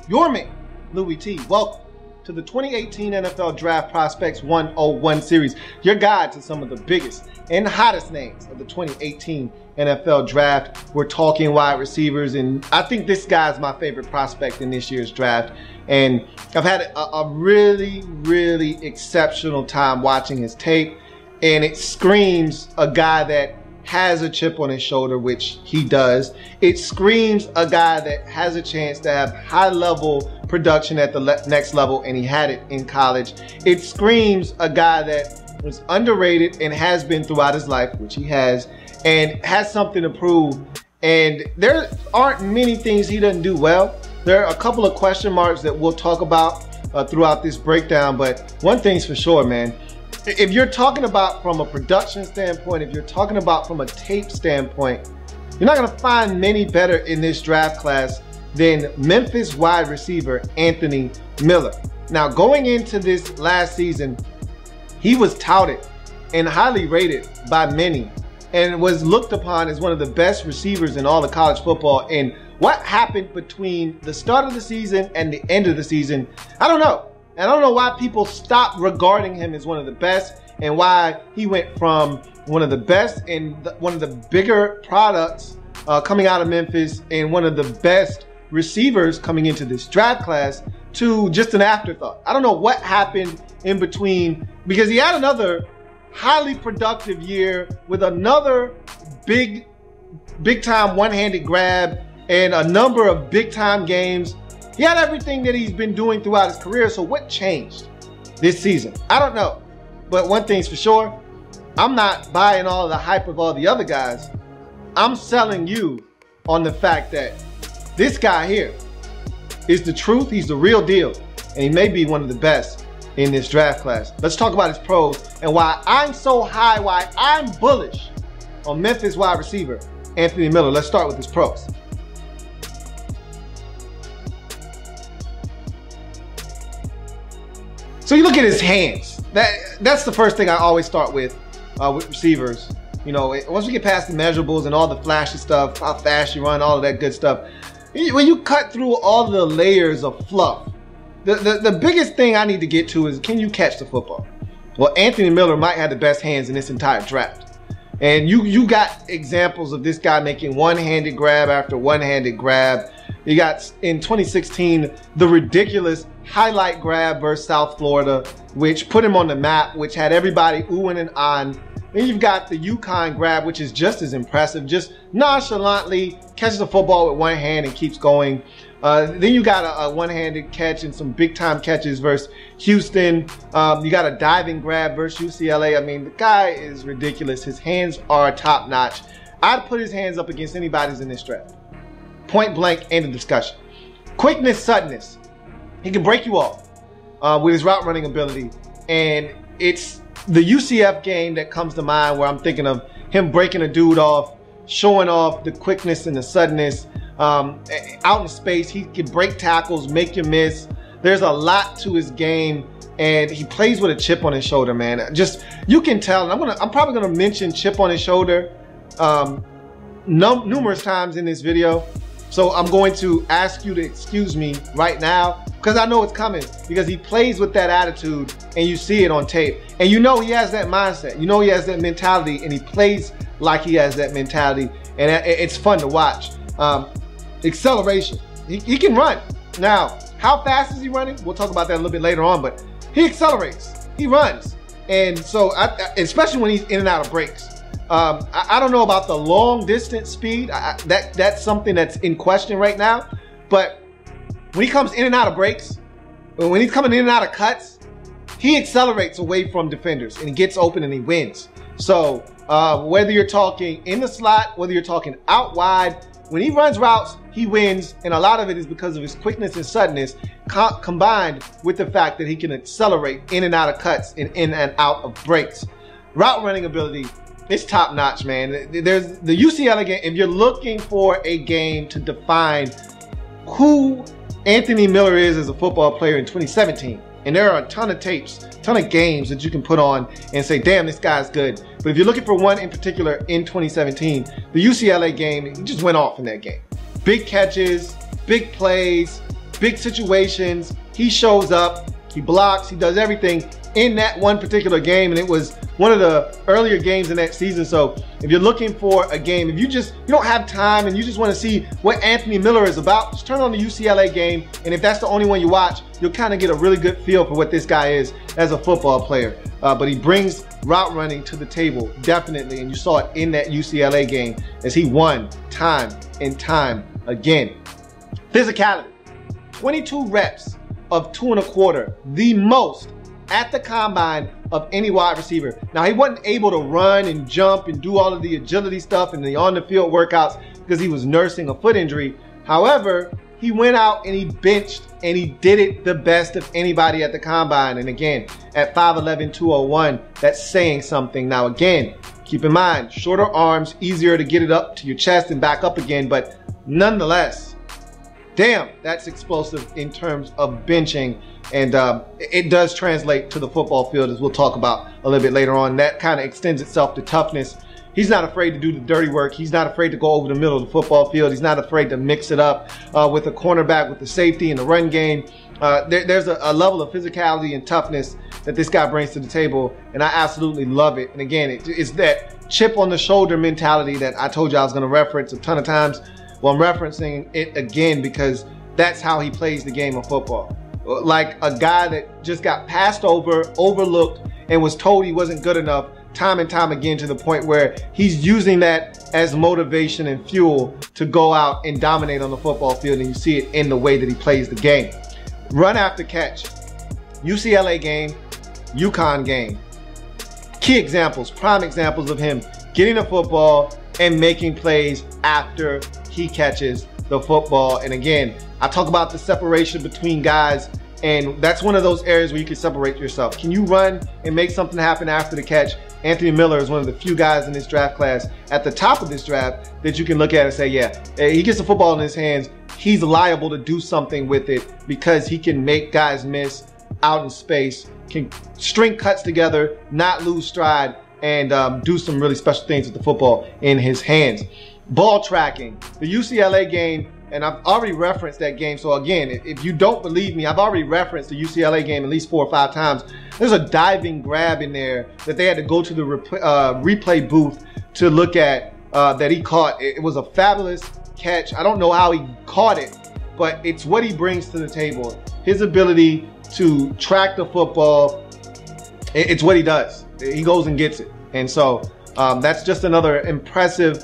your man, Louie T. Welcome to the 2018 NFL Draft Prospects 101 series, your guide to some of the biggest and hottest names of the 2018 NFL Draft. We're talking wide receivers, and I think this guy's my favorite prospect in this year's draft. And I've had a really, really exceptional time watching his tape, and it screams a guy that has a chip on his shoulder, which he does. It screams a guy that has a chance to have high-level production at the next level, and he had it in college. It screams a guy that was underrated and has been throughout his life, which he has, and has something to prove. And there aren't many things he doesn't do well. There are a couple of question marks that we'll talk about throughout this breakdown, but one thing's for sure, man. If you're talking about from a production standpoint, if you're talking about from a tape standpoint, you're not going to find many better in this draft class than Memphis wide receiver Anthony Miller. Now, going into this last season, he was touted and highly rated by many and was looked upon as one of the best receivers in all of college football. And what happened between the start of the season and the end of the season, I don't know. And I don't know why people stopped regarding him as one of the best, and why he went from one of the best and one of the bigger products coming out of Memphis and one of the best receivers coming into this draft class to just an afterthought. I don't know what happened in between, because he had another highly productive year with another big time one-handed grab and a number of big time games. He had everything that he's been doing throughout his career, so what changed this season? I don't know. But one thing's for sure, I'm not buying all of the hype of all the other guys. I'm selling you on the fact that this guy here is the truth, he's the real deal, and he may be one of the best in this draft class. Let's talk about his pros and why I'm so high, why I'm bullish on Memphis wide receiver Anthony Miller. Let's start with his pros. So you look at his hands. That's the first thing I always start with receivers. You know, once we get past the measurables and all the flashy stuff, how fast you run, all of that good stuff, when you cut through all the layers of fluff, the biggest thing I need to get to is, can you catch the football? Well, Anthony Miller might have the best hands in this entire draft. And you got examples of this guy making one-handed grab after one-handed grab. You got, in 2016, the ridiculous highlight grab versus South Florida, which put him on the map, which had everybody oohing and ahhing. Then you've got the UConn grab, which is just as impressive, just nonchalantly catches the football with one hand and keeps going. Then you got a one-handed catch and some big-time catches versus Houston. You got a diving grab versus UCLA. I mean, the guy is ridiculous. His hands are top-notch. I'd put his hands up against anybody's in this draft. Point blank, end of discussion. Quickness, suddenness. He can break you off with his route running ability. And it's the UCF game that comes to mind, where I'm thinking of him breaking a dude off, showing off the quickness and the suddenness. Out in space, he can break tackles, make you miss. There's a lot to his game, and he plays with a chip on his shoulder, man. Just, you can tell. And I'm probably gonna mention chip on his shoulder numerous times in this video. So I'm going to ask you to excuse me right now, because I know it's coming, because he plays with that attitude and you see it on tape. And you know he has that mindset. You know he has that mentality, and he plays like he has that mentality. And it's fun to watch. Acceleration. He can run. Now, how fast is he running? We'll talk about that a little bit later on, but he accelerates. He runs. And so, especially when he's in and out of breaks. I don't know about the long distance speed. That's something that's in question right now. But when he comes in and out of breaks, when he's coming in and out of cuts, he accelerates away from defenders and he gets open and he wins. So whether you're talking in the slot, whether you're talking out wide, when he runs routes, he wins. And a lot of it is because of his quickness and suddenness, combined with the fact that he can accelerate in and out of cuts and in and out of breaks. Route running ability, it's top notch, man. There's the UCLA game. If you're looking for a game to define who Anthony Miller is as a football player in 2017, and there are a ton of tapes, a ton of games that you can put on and say, damn, this guy's good. But if you're looking for one in particular in 2017, the UCLA game, he just went off in that game. Big catches, big plays, big situations, he shows up, he blocks, he does everything in that one particular game, and it was one of the earlier games in that season. So if you're looking for a game, if you don't have time and you just want to see what Anthony Miller is about, just turn on the UCLA game, and if that's the only one you watch, you'll kind of get a really good feel for what this guy is as a football player. But he brings route running to the table, definitely, and you saw it in that UCLA game as he won time and time again. Physicality, 22 reps of 2 1/4, the most at the combine of any wide receiver. Now, he wasn't able to run and jump and do all of the agility stuff and the on-the-field workouts because he was nursing a foot injury. However, he went out and he benched and he did it the best of anybody at the combine. And again, at 5'11", 201, that's saying something. Now, again, keep in mind, shorter arms, easier to get it up to your chest and back up again, but nonetheless, damn, that's explosive in terms of benching. And it does translate to the football field, as we'll talk about a little bit later on. That kind of extends itself to toughness. He's not afraid to do the dirty work. He's not afraid to go over the middle of the football field. He's not afraid to mix it up with a cornerback, with the safety and the run game. There's a level of physicality and toughness that this guy brings to the table, and I absolutely love it. And again, it's that chip on the shoulder mentality that I told you I was going to reference a ton of times. Well, I'm referencing it again because that's how he plays the game of football. Like a guy that just got passed over, overlooked, and was told he wasn't good enough time and time again, to the point where he's using that as motivation and fuel to go out and dominate on the football field, and you see it in the way that he plays the game. Run after catch, UCLA game, UConn game. Key examples, prime examples of him getting the football and making plays after he catches the football. And again, I talk about the separation between guys, and that's one of those areas where you can separate yourself. Can you run and make something happen after the catch? Anthony Miller is one of the few guys in this draft class at the top of this draft that you can look at and say, yeah, he gets the football in his hands, he's liable to do something with it because he can make guys miss out in space, can string cuts together, not lose stride, and do some really special things with the football in his hands. Ball tracking, the UCLA game, and I've already referenced that game. So again, if you don't believe me, I've already referenced the UCLA game at least 4 or 5 times. There's a diving grab in there that they had to go to the replay booth to look at that he caught. It was a fabulous catch. I don't know how he caught it, but it's what he brings to the table. His ability to track the football, it's what he does. He goes and gets it. And so that's just another impressive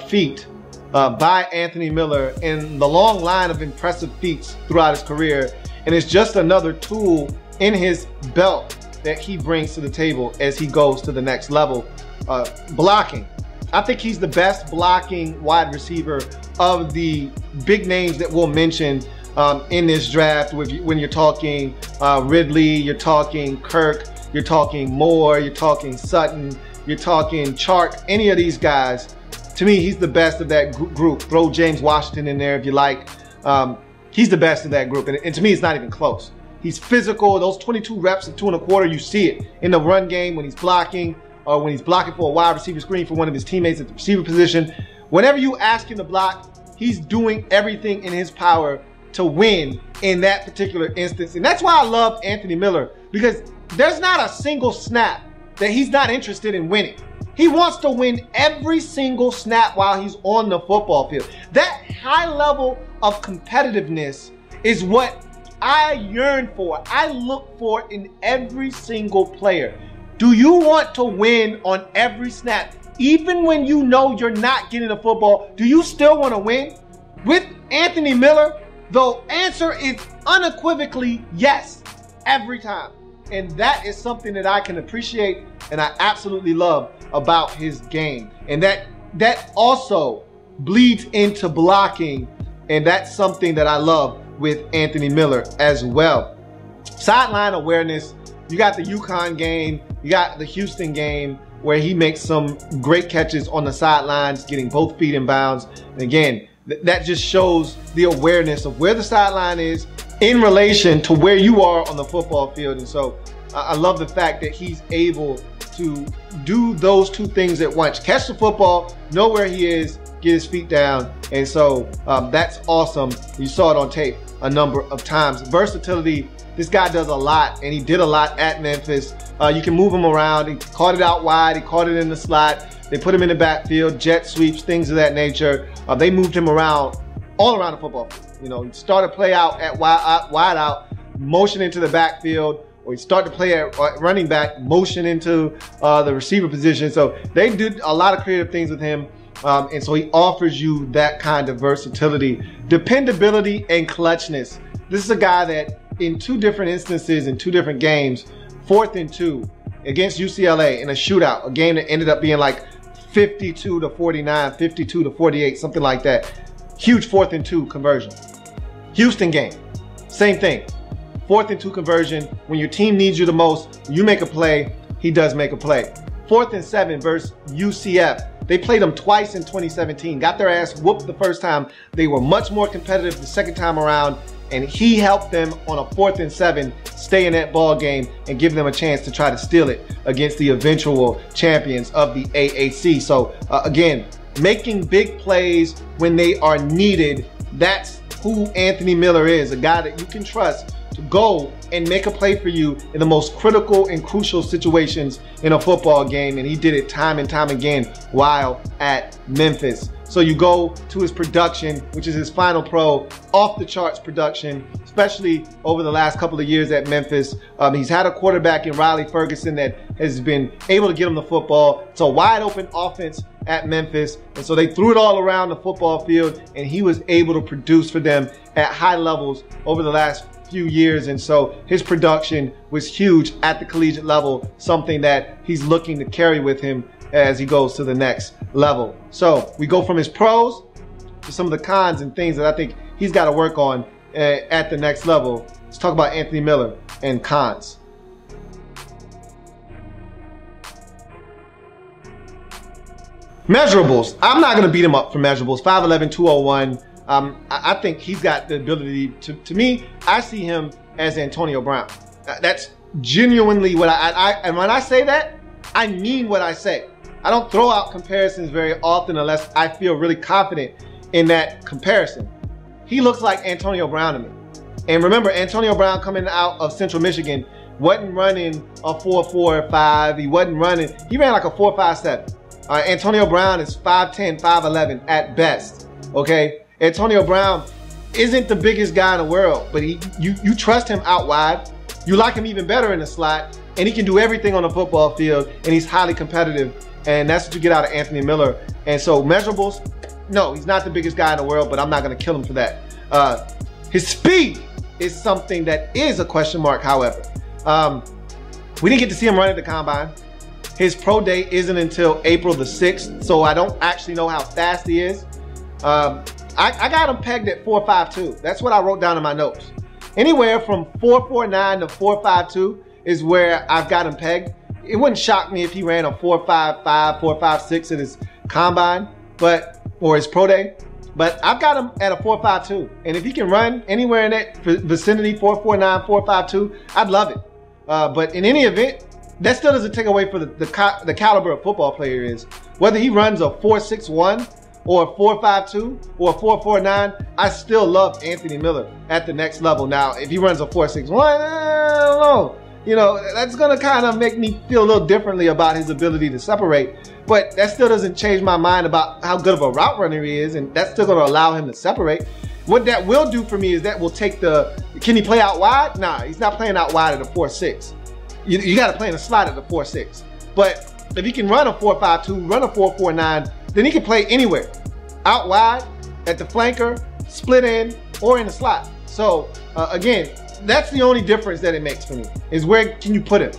feat by Anthony Miller in the long line of impressive feats throughout his career. And it's just another tool in his belt that he brings to the table as he goes to the next level. Blocking. I think he's the best blocking wide receiver of the big names that we'll mention in this draft. When you're talking Ridley, you're talking Kirk, you're talking Moore, you're talking Sutton, you're talking Chark, any of these guys. To me, he's the best of that group. Throw James Washington in there if you like. He's the best of that group. And to me, it's not even close. He's physical. Those 22 reps of 2 1/4, you see it in the run game when he's blocking, or when he's blocking for a wide receiver screen for one of his teammates at the receiver position. Whenever you ask him to block, he's doing everything in his power to win in that particular instance. And that's why I love Anthony Miller, because there's not a single snap that he's not interested in winning. He wants to win every single snap while he's on the football field. That high level of competitiveness is what I yearn for. I look for in every single player. Do you want to win on every snap? Even when you know you're not getting the football, do you still want to win? With Anthony Miller, the answer is unequivocally yes, every time. And that is something that I can appreciate and I absolutely love about his game. And that also bleeds into blocking, and that's something that I love with Anthony Miller as well. Sideline awareness, you got the UConn game, you got the Houston game where he makes some great catches on the sidelines, getting both feet in bounds. And again, that just shows the awareness of where the sideline is in relation to where you are on the football field. And so I love the fact that he's able to do those two things at once. Catch the football, know where he is, get his feet down. And so that's awesome. You saw it on tape. a number of times. Versatility, this guy does a lot, and he did a lot at Memphis. You can move him around. He caught it out wide. He caught it in the slot. They put him in the backfield, jet sweeps, things of that nature. They moved him around, all around the football field. You know, he started play out at wide out, motion into the backfield, or he started to play at running back, motion into the receiver position. So they did a lot of creative things with him. And so he offers you that kind of versatility, dependability, and clutchness. This is a guy that in 2 different instances, in 2 different games, 4th and 2 against UCLA in a shootout, a game that ended up being like 52-49, 52-48, something like that. Huge 4th and 2 conversion. Houston game, same thing. 4th and 2 conversion. When your team needs you the most, you make a play, he does make a play. 4th and 7 versus UCF. They played them twice in 2017. Got their ass whooped the first time. They were much more competitive the second time around, and he helped them on a 4th and 7 stay in that ball game and give them a chance to try to steal it against the eventual champions of the AAC. So again, making big plays when they are needed. That's who Anthony Miller is, a guy that you can trust to go and make a play for you in the most critical and crucial situations in a football game, and he did it time and time again while at Memphis. So you go to his production, which is his final pro, off the charts production, especially over the last couple of years at Memphis. He's had a quarterback in Riley Ferguson that has been able to get him the football. It's a wide open offense at Memphis, and so they threw it all around the football field, and he was able to produce for them at high levels over the last few years. And so his production was huge at the collegiate level, something that he's looking to carry with him as he goes to the next level. So we go from his pros to some of the cons and things that I think he's got to work on at the next level. Let's talk about Anthony Miller and cons. Measurables. I'm not going to beat him up for measurables. 5'11", 201. I think he's got the ability to me, I see him as Antonio Brown. That's genuinely what and when I say that, I mean what I say. I don't throw out comparisons very often unless I feel really confident in that comparison. He looks like Antonio Brown to me. And remember, Antonio Brown coming out of Central Michigan wasn't running a 4.45. He wasn't running, he ran like a 4.57. Antonio Brown is 5'10", 5'11" at best, okay? Antonio Brown isn't the biggest guy in the world, but you trust him out wide. You like him even better in the slot, and he can do everything on the football field, and he's highly competitive, and that's what you get out of Anthony Miller. And so measurables, no, he's not the biggest guy in the world, but I'm not going to kill him for that. His speed is something that is a question mark, however. We didn't get to see him run at the combine. His pro day isn't until April the 6th, so I don't actually know how fast he is. I got him pegged at 4.52. That's what I wrote down in my notes. Anywhere from 4.49 to 4.52 is where I've got him pegged. It wouldn't shock me if he ran a 4.55, 4.56 at his combine, or his pro day. But I've got him at a 4.52. And if he can run anywhere in that vicinity, 4.49, 4.52, I'd love it. But in any event, that still doesn't take away from the caliber of football player is. Whether he runs a 4.61 or a 4.52 or a 4.49, I still love Anthony Miller at the next level. Now, if he runs a 4.61, I don't know. You know, that's going to kind of make me feel a little differently about his ability to separate. But that still doesn't change my mind about how good of a route runner he is, and that's still going to allow him to separate. What that will do for me is that will take can he play out wide? Nah, he's not playing out wide at a 4.6. You got to play in a slot at a 4.6. But if he can run a 4.52, run a 4.49, then he can play anywhere. Out wide, at the flanker, split end, or in the slot. So again, that's the only difference that it makes for me, is where can you put him.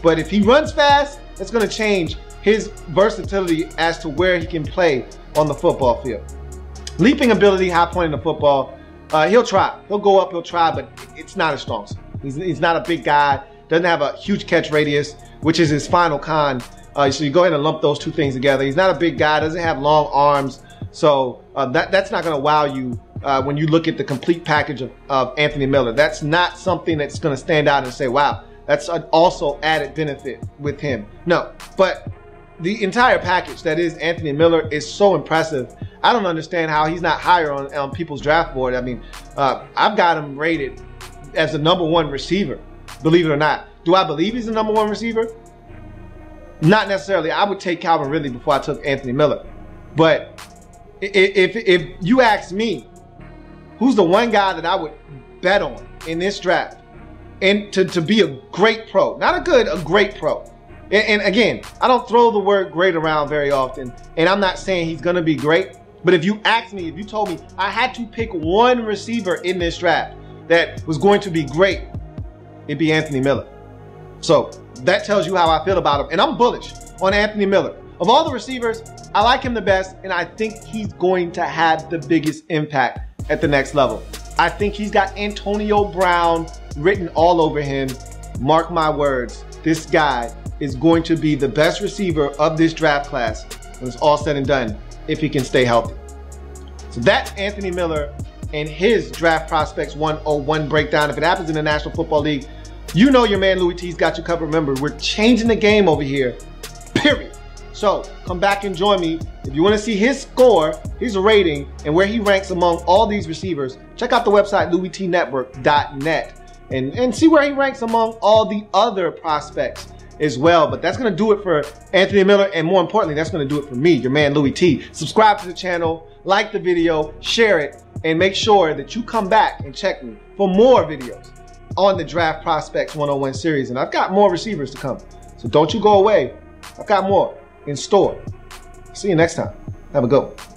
But if he runs fast, that's going to change his versatility as to where he can play on the football field. Leaping ability, high point in the football, he'll try. He'll go up, he'll try, but it's not his strong suit. He's not a big guy, doesn't have a huge catch radius, which is his final con. So you go ahead and lump those two things together. He's not a big guy, doesn't have long arms, so that's not going to wow you when you look at the complete package of Anthony Miller. That's not something that's going to stand out and say, wow, that's an also added benefit with him. No, but the entire package that is Anthony Miller is so impressive. I don't understand how he's not higher on people's draft board. I mean, I've got him rated as the #1 receiver, believe it or not. Do I believe he's the #1 receiver? Not necessarily. I would take Calvin Ridley before I took Anthony Miller. But if you ask me, who's the one guy that I would bet on in this draft and to be a great pro, not a good, a great pro. And again, I don't throw the word great around very often, and I'm not saying he's going to be great. But if you asked me, if you told me I had to pick one receiver in this draft that was going to be great, it'd be Anthony Miller. So that tells you how I feel about him. And I'm bullish on Anthony Miller. Of all the receivers, I like him the best, and I think he's going to have the biggest impact at the next level. I think he's got Antonio Brown written all over him. Mark my words, this guy is going to be the best receiver of this draft class when it's all said and done, if he can stay healthy. So that's Anthony Miller and his Draft Prospects 101 breakdown. If it happens in the National Football League, you know your man Louie T's got you covered. Remember, we're changing the game over here, period. So come back and join me. If you want to see his score, his rating, and where he ranks among all these receivers, check out the website louietnetwork.net and see where he ranks among all the other prospects as well. But that's going to do it for Anthony Miller, and more importantly, that's going to do it for me, your man Louie T. Subscribe to the channel, like the video, share it, and make sure that you come back and check me for more videos on the Draft Prospects 101 series. And I've got more receivers to come, so don't you go away. I've got more in store. See you next time. Have a good one.